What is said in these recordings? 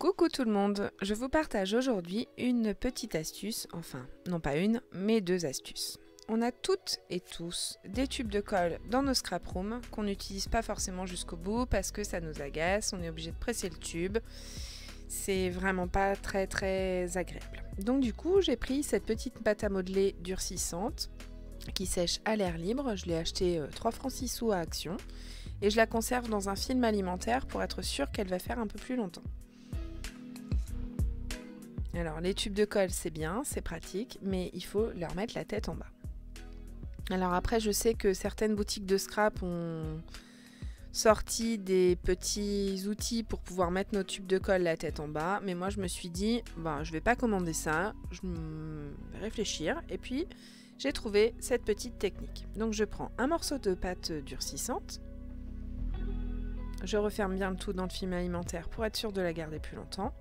Coucou tout le monde, je vous partage aujourd'hui une petite astuce, enfin non pas une, mais deux astuces. On a toutes et tous des tubes de colle dans nos scrap rooms qu'on n'utilise pas forcément jusqu'au bout parce que ça nous agace, on est obligé de presser le tube. C'est vraiment pas très agréable. Donc du coup j'ai pris cette petite pâte à modeler durcissante qui sèche à l'air libre. Je l'ai achetée 3 francs 6 sous à Action et je la conserve dans un film alimentaire pour être sûre qu'elle va faire un peu plus longtemps. Alors les tubes de colle c'est bien, c'est pratique, mais il faut leur mettre la tête en bas. Alors après je sais que certaines boutiques de scrap ont sorti des petits outils pour pouvoir mettre nos tubes de colle la tête en bas, mais moi je me suis dit, je vais pas commander ça, je vais réfléchir, et puis j'ai trouvé cette petite technique. Donc je prends un morceau de pâte durcissante, je referme bien le tout dans le film alimentaire pour être sûr de la garder plus longtemps,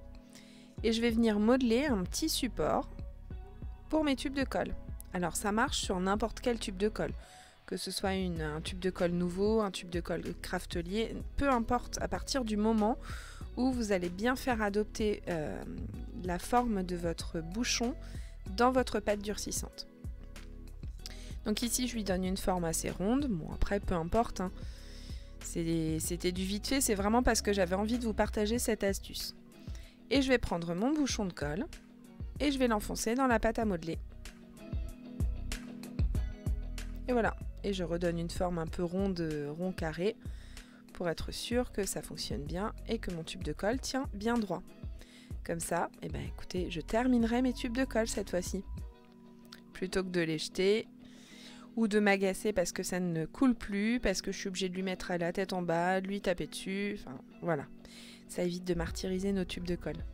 et je vais venir modeler un petit support pour mes tubes de colle. Alors ça marche sur n'importe quel tube de colle, que ce soit un tube de colle nouveau, un tube de colle craftelier, peu importe, à partir du moment où vous allez bien faire adopter la forme de votre bouchon dans votre pâte durcissante. Donc ici je lui donne une forme assez ronde, bon après peu importe, hein. C'était du vite fait, c'est vraiment parce que j'avais envie de vous partager cette astuce. Et je vais prendre mon bouchon de colle et je vais l'enfoncer dans la pâte à modeler. Et voilà, et je redonne une forme un peu ronde, rond carré, pour être sûr que ça fonctionne bien et que mon tube de colle tient bien droit. Comme ça, écoutez, je terminerai mes tubes de colle cette fois-ci. Plutôt que de les jeter ou de m'agacer parce que ça ne coule plus, parce que je suis obligée de lui mettre la tête en bas, de lui taper dessus, enfin voilà. Ça évite de martyriser nos tubes de colle.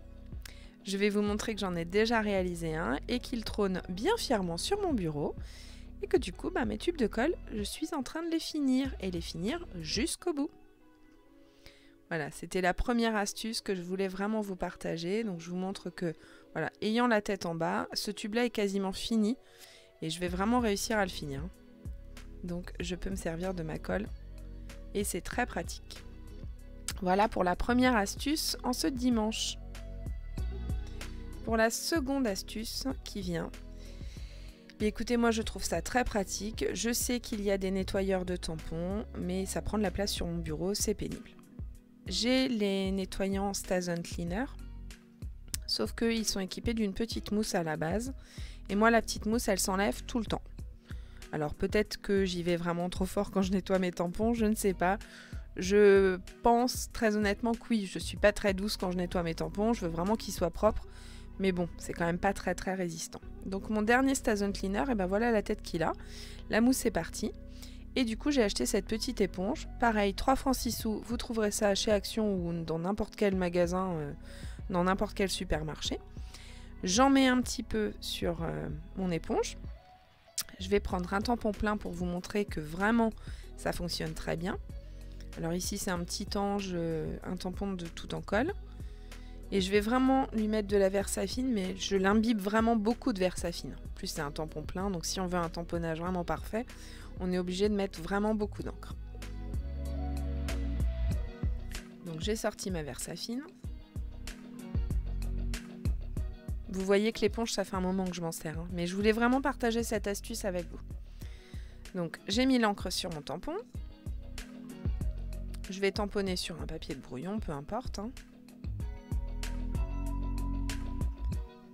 Je vais vous montrer que j'en ai déjà réalisé un et qu'il trône bien fièrement sur mon bureau et que du coup, mes tubes de colle, je suis en train de les finir et les finir jusqu'au bout. Voilà, c'était la première astuce que je voulais vraiment vous partager. Donc je vous montre que, voilà, ayant la tête en bas, ce tube-là est quasiment fini et je vais vraiment réussir à le finir. Donc je peux me servir de ma colle et c'est très pratique. Voilà pour la première astuce en ce dimanche. Pour la seconde astuce qui vient, écoutez, moi je trouve ça très pratique. Je sais qu'il y a des nettoyeurs de tampons, mais ça prend de la place sur mon bureau, c'est pénible. J'ai les nettoyants Stason Cleaner, sauf qu'ils sont équipés d'une petite mousse à la base. Et moi la petite mousse elle s'enlève tout le temps. Alors peut-être que j'y vais vraiment trop fort quand je nettoie mes tampons, je ne sais pas. Je pense très honnêtement que oui, je suis pas très douce quand je nettoie mes tampons, je veux vraiment qu'ils soient propres, mais bon, c'est quand même pas très résistant. Donc mon dernier Stason Cleaner, voilà la tête qu'il a, la mousse est partie, et du coup j'ai acheté cette petite éponge, pareil, 3 francs 6 sous, vous trouverez ça chez Action ou dans n'importe quel magasin, dans n'importe quel supermarché. J'en mets un petit peu sur mon éponge, je vais prendre un tampon plein pour vous montrer que vraiment ça fonctionne très bien. Alors ici c'est un petit ange, un tampon de tout en colle. Et je vais vraiment lui mettre de la Versafine, mais je l'imbibe vraiment beaucoup de Versafine. En plus c'est un tampon plein, donc si on veut un tamponnage vraiment parfait, on est obligé de mettre vraiment beaucoup d'encre. Donc j'ai sorti ma Versafine. Vous voyez que l'éponge ça fait un moment que je m'en sers, hein, mais je voulais vraiment partager cette astuce avec vous. Donc j'ai mis l'encre sur mon tampon. Je vais tamponner sur un papier de brouillon, peu importe. Hein.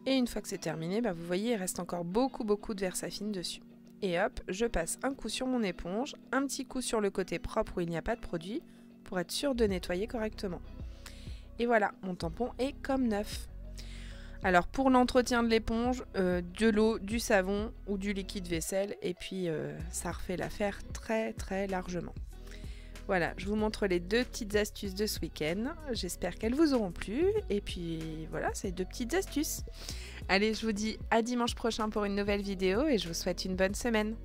Et une fois que c'est terminé, vous voyez, il reste encore beaucoup de Versafine dessus. Et hop, je passe un coup sur mon éponge, un petit coup sur le côté propre où il n'y a pas de produit, pour être sûr de nettoyer correctement. Et voilà, mon tampon est comme neuf. Alors pour l'entretien de l'éponge, de l'eau, du savon ou du liquide vaisselle, et puis ça refait l'affaire très largement. Voilà, je vous montre les deux petites astuces de ce week-end. J'espère qu'elles vous auront plu. Et puis voilà, c'est deux petites astuces. Allez, je vous dis à dimanche prochain pour une nouvelle vidéo et je vous souhaite une bonne semaine.